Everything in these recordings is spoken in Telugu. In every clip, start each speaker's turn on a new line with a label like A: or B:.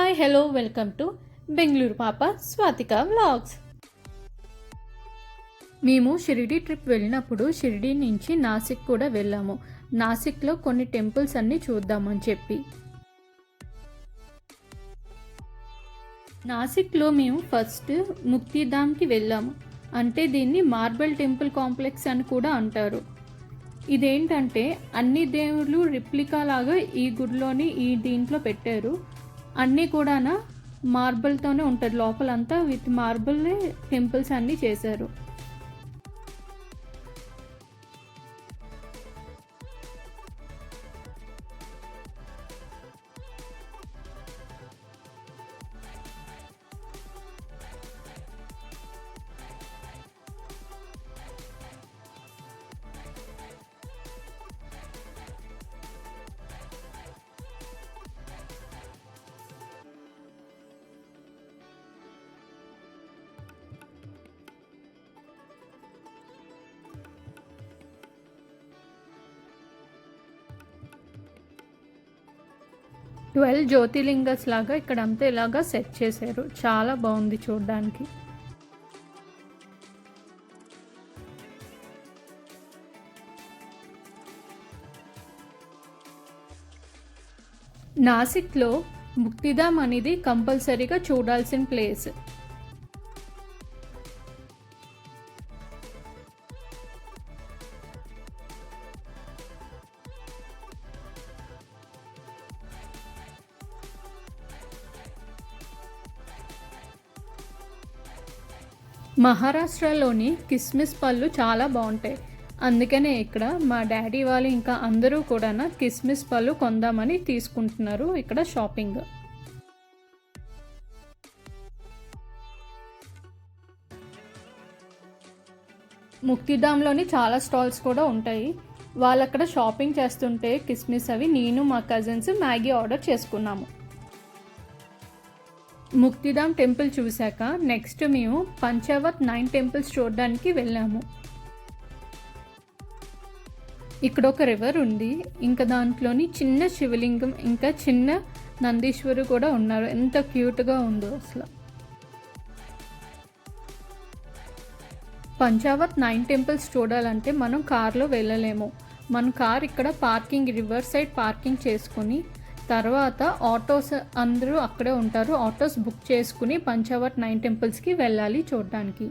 A: Hi hello welcome to Bengaluru పాప స్వాతిక వ్లాగ్స్. మేము షిరిడి ట్రిప్ వెళ్ళినప్పుడు షిరిడి నుంచి నాసిక్ కూడా వెళ్ళాము. నాసిక్లో కొన్ని టెంపుల్స్ అన్నీ చూద్దామని చెప్పి నాసిక్లో మేము ఫస్ట్ ముక్తిధామ్కి వెళ్ళాము. అంటే దీన్ని మార్బల్ టెంపుల్ కాంప్లెక్స్ అని కూడా అంటారు. ఇదేంటంటే అన్ని దేవుళ్ళు రిప్లికా లాగా ఈ గుడిలోని దీంట్లో పెట్టారు. అన్నీ కూడా మార్బుల్తోనే ఉంటుంది. లోపలంతా విత్ మార్బుల్ టెంపుల్స్ అన్నీ చేశారు. జ్యోతిర్లింగస్ లాగా ఇక్కడంతా ఇలాగా సెట్ చేశారు. చాలా బాగుంది చూడడానికి. నాసిక్లో ముక్తిధామ్ అనేది కంపల్సరీగా చూడాల్సిన ప్లేస్. మహారాష్ట్రలోని కిస్మిస్ పళ్ళు చాలా బాగుంటాయి. అందుకనే ఇక్కడ మా డాడీ వాళ్ళు ఇంకా అందరూ కూడా కిస్మిస్ పళ్ళు కొందామని తీసుకుంటున్నారు ఇక్కడ షాపింగ్. ముక్తిధామ్లోని చాలా స్టాల్స్ కూడా ఉంటాయి. వాళ్ళు అక్కడ షాపింగ్ చేస్తుంటే కిస్మిస్ అవి నేను మా కజిన్స్ మ్యాగీ ఆర్డర్ చేసుకున్నాము. ముక్తిధామ్ టెంపుల్ చూశాక నెక్స్ట్ మేము పంచావత్ 9 టెంపుల్స్ చూడడానికి వెళ్ళాము. ఇక్కడ ఒక రివర్ ఉంది. ఇంకా దాంట్లోని చిన్న శివలింగం ఇంకా చిన్న నందీశ్వరు కూడా ఉన్నారు. ఎంత క్యూట్గా ఉందో అసలు. పంచావత్ 9 టెంపుల్స్ చూడాలంటే మనం కార్లో వెళ్ళలేము. మన కార్ ఇక్కడ రివర్ సైడ్ పార్కింగ్ చేసుకుని తర్వాత ఆటోస్ అందరూ అక్కడే ఉంటారు. ఆటోస్ బుక్ చేసుకుని పంచావత్ 9 టెంపుల్స్కి వెళ్ళాలి చూడడానికి.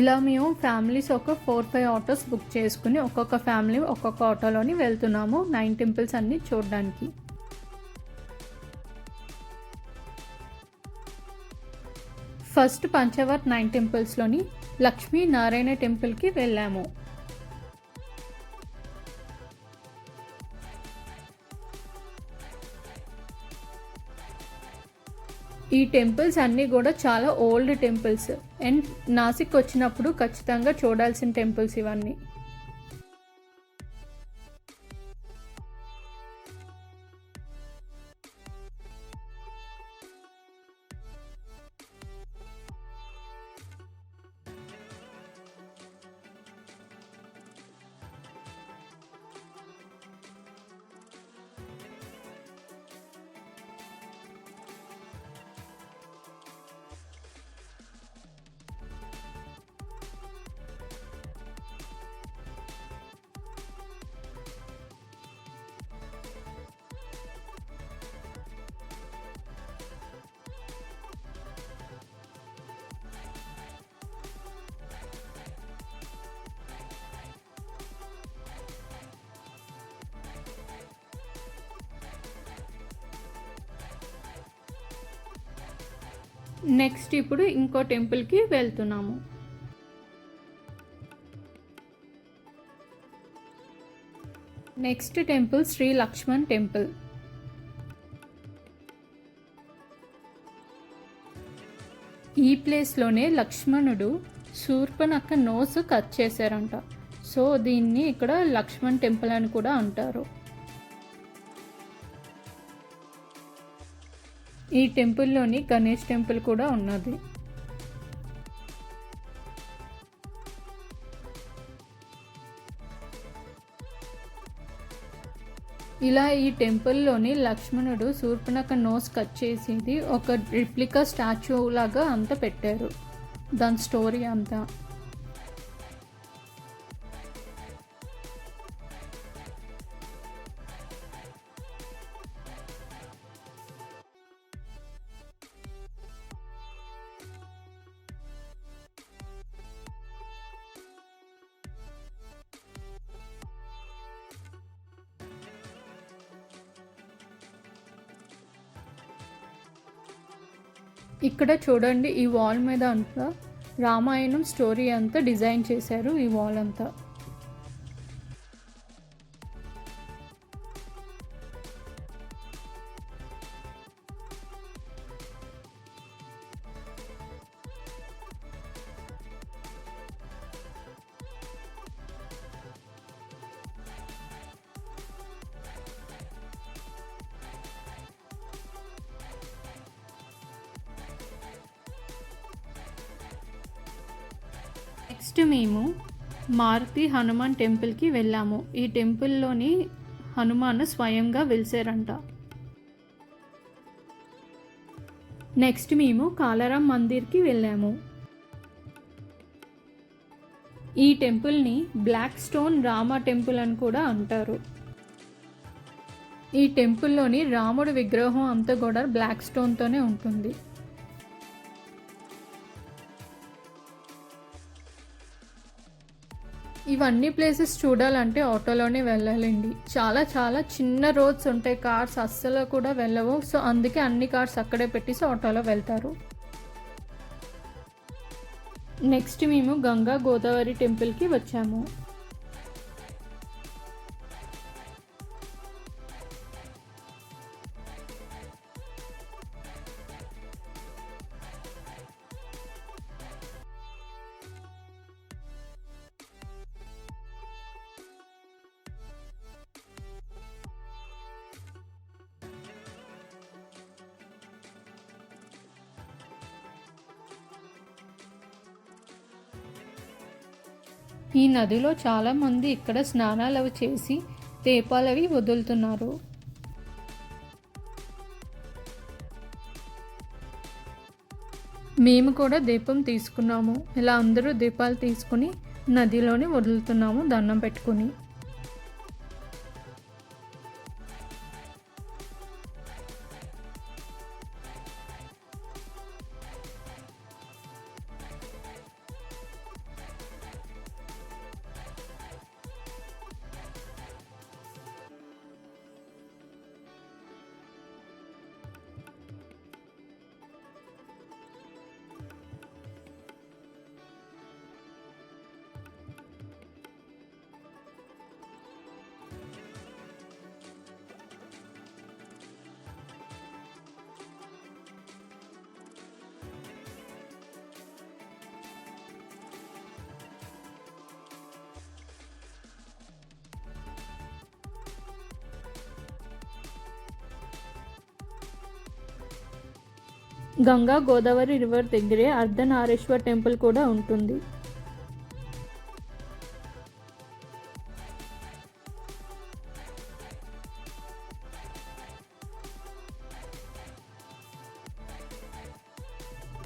A: ఇలా మేము ఫ్యామిలీస్ ఒక 4-5 ఆటోస్ బుక్ చేసుకుని ఒక్కొక్క ఫ్యామిలీ ఒక్కొక్క ఆటోలోని వెళ్తున్నాము 9 టెంపుల్స్ అన్నీ చూడడానికి. ఫస్ట్ పంచావత్ 9 టెంపుల్స్లోని లక్ష్మీ నారాయణ టెంపుల్కి వెళ్ళాము. ఈ టెంపుల్స్ అన్నీ కూడా చాలా ఓల్డ్ టెంపుల్స్. అండ్ నాసిక్ వచ్చినప్పుడు ఖచ్చితంగా చూడాల్సిన టెంపుల్స్ ఇవన్నీ. నెక్స్ట్ ఇప్పుడు ఇంకో టెంపుల్కి వెళ్తున్నాము. Next temple Shri Lakshman temple. ఈ ప్లేస్లోనే లక్ష్మణుడు శూర్పణఖ నోస్ కట్ చేశారంట. సో దీన్ని ఇక్కడ లక్ష్మణ్ టెంపుల్ అని కూడా అంటారు. ఈ టెంపుల్లోని గణేష్ టెంపుల్ కూడా ఉన్నది. ఇలా ఈ టెంపుల్లోని లక్ష్మణుడు శూర్పణఖ నోస్ కట్ చేసేది ఒక రిప్లికా స్టాచ్యూ లాగా అంతా పెట్టారు. దాని స్టోరీ అంతా. ఇక్కడ చూడండి, ఈ వాల్ మీద అంతా రామాయణం స్టోరీ అంతా డిజైన్ చేశారు ఈ వాల్ అంతా. నెక్స్ట్ మేము మారుతి హనుమాన్ టెంపుల్కి వెళ్ళాము. ఈ టెంపుల్లోని హనుమాన్ స్వయంగా వెలిసారంట. నెక్స్ట్ మేము కాలారాం మందిర్కి వెళ్ళాము. ఈ టెంపుల్ని బ్లాక్ స్టోన్ రామ టెంపుల్ అని కూడా అంటారు. ఈ టెంపుల్లోని రాముడి విగ్రహం అంతా కూడా బ్లాక్ స్టోన్తోనే ఉంటుంది. ఇవన్నీ ప్లేసెస్ చూడాలంటే ఆటోలోనే వెళ్ళాలండి. చాలా చాలా చిన్న రోడ్స్ ఉంటాయి, కార్స్ అస్సలు కూడా వెళ్ళవు. సో అందుకే అన్ని కార్స్ అక్కడే పెట్టేసి ఆటోలో వెళ్తారు. నెక్స్ట్ మేము గంగా గోదావరి టెంపుల్కి వచ్చాము. ఈ నదిలో చాలామంది ఇక్కడ స్నానాలు అవి చేసి దీపాలవి వదులుతున్నారు. మేము కూడా దీపం తీసుకున్నాము. ఇలా అందరూ దీపాలు తీసుకుని నదిలోని వదులుతున్నాము దండం పెట్టుకుని. గంగా గోదావరి రివర్ దగ్గరే అర్ధనారీశ్వర్ టెంపుల్ కూడా ఉంటుంది.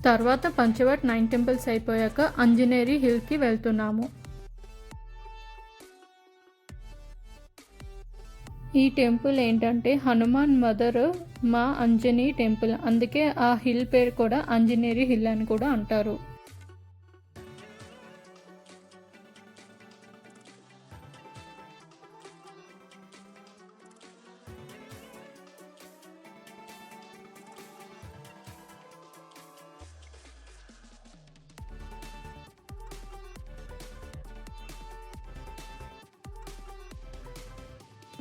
A: తర్వాత పంచవట్ 9 టెంపుల్స్ అయిపోయాక అంజనేరి హిల్కి వెళ్తున్నాము. ఈ టెంపుల్ ఏంటంటే హనుమాన్ మదర్ మా అంజనీ టెంపుల్, అందుకే ఆ హిల్ పేరు కూడా అంజనేరి హిల్ అని కూడా అంటారు.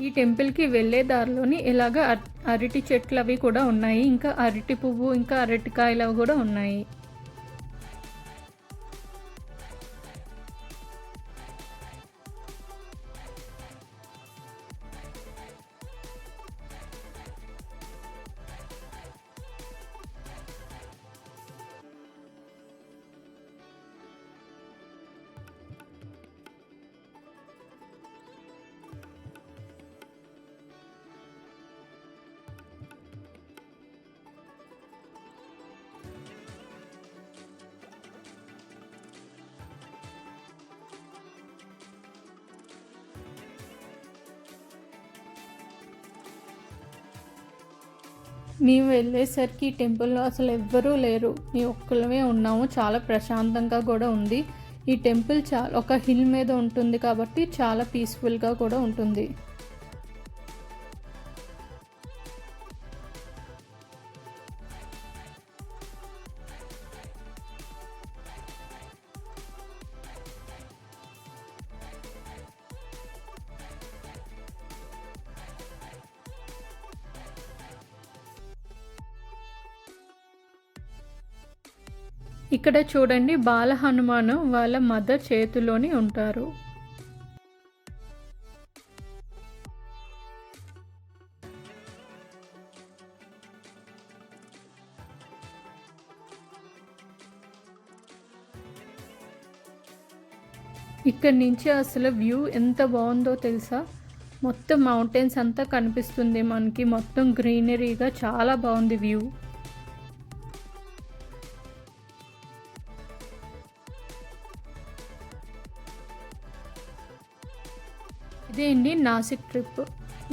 A: ఈ టెంపుల్కి వెళ్ళే దారిలోని ఇలాగ అరటి చెట్లు అవి కూడా ఉన్నాయి. ఇంకా అరటి పువ్వు, ఇంకా అరటికాయలు అవి కూడా ఉన్నాయి. మేము వెళ్ళేసరికి టెంపుల్లో అసలు ఎవ్వరూ లేరు, మేము ఒక్కళ్ళమే ఉన్నాము. చాలా ప్రశాంతంగా కూడా ఉంది. ఈ టెంపుల్ ఒక హిల్ మీద ఉంటుంది కాబట్టి చాలా పీస్ఫుల్గా కూడా ఉంటుంది. ఇక్కడ చూడండి, బాల హనుమాను వాళ్ళ మదర్ చేతిలోని ఉంటారు. ఇక్కడ నుంచి అసలు వ్యూ ఎంత బాగుందో తెలుసా? మొత్తం మౌంటైన్స్ అంతా కనిపిస్తుంది మనకి, మొత్తం గ్రీనరీగా చాలా బాగుంది వ్యూ. ఇదే అండి నాసిక్ ట్రిప్.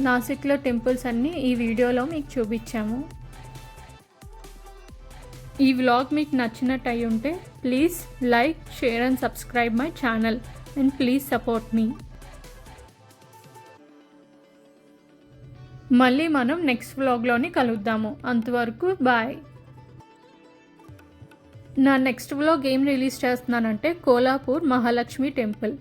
A: నాసిక్లో టెంపుల్స్ అన్నీ ఈ వీడియోలో మీకు చూపించాము. ఈ వ్లాగ్ మీకు నచ్చినట్టు అయి ఉంటే please like, share and subscribe my channel and please support me. మళ్ళీ మనం నెక్స్ట్ వ్లాగ్లోని కలుద్దాము. అంతవరకు బాయ్. నా నెక్స్ట్ వ్లాగ్ ఏం రిలీజ్ చేస్తున్నానంటే కోలాపూర్ మహాలక్ష్మి టెంపుల్.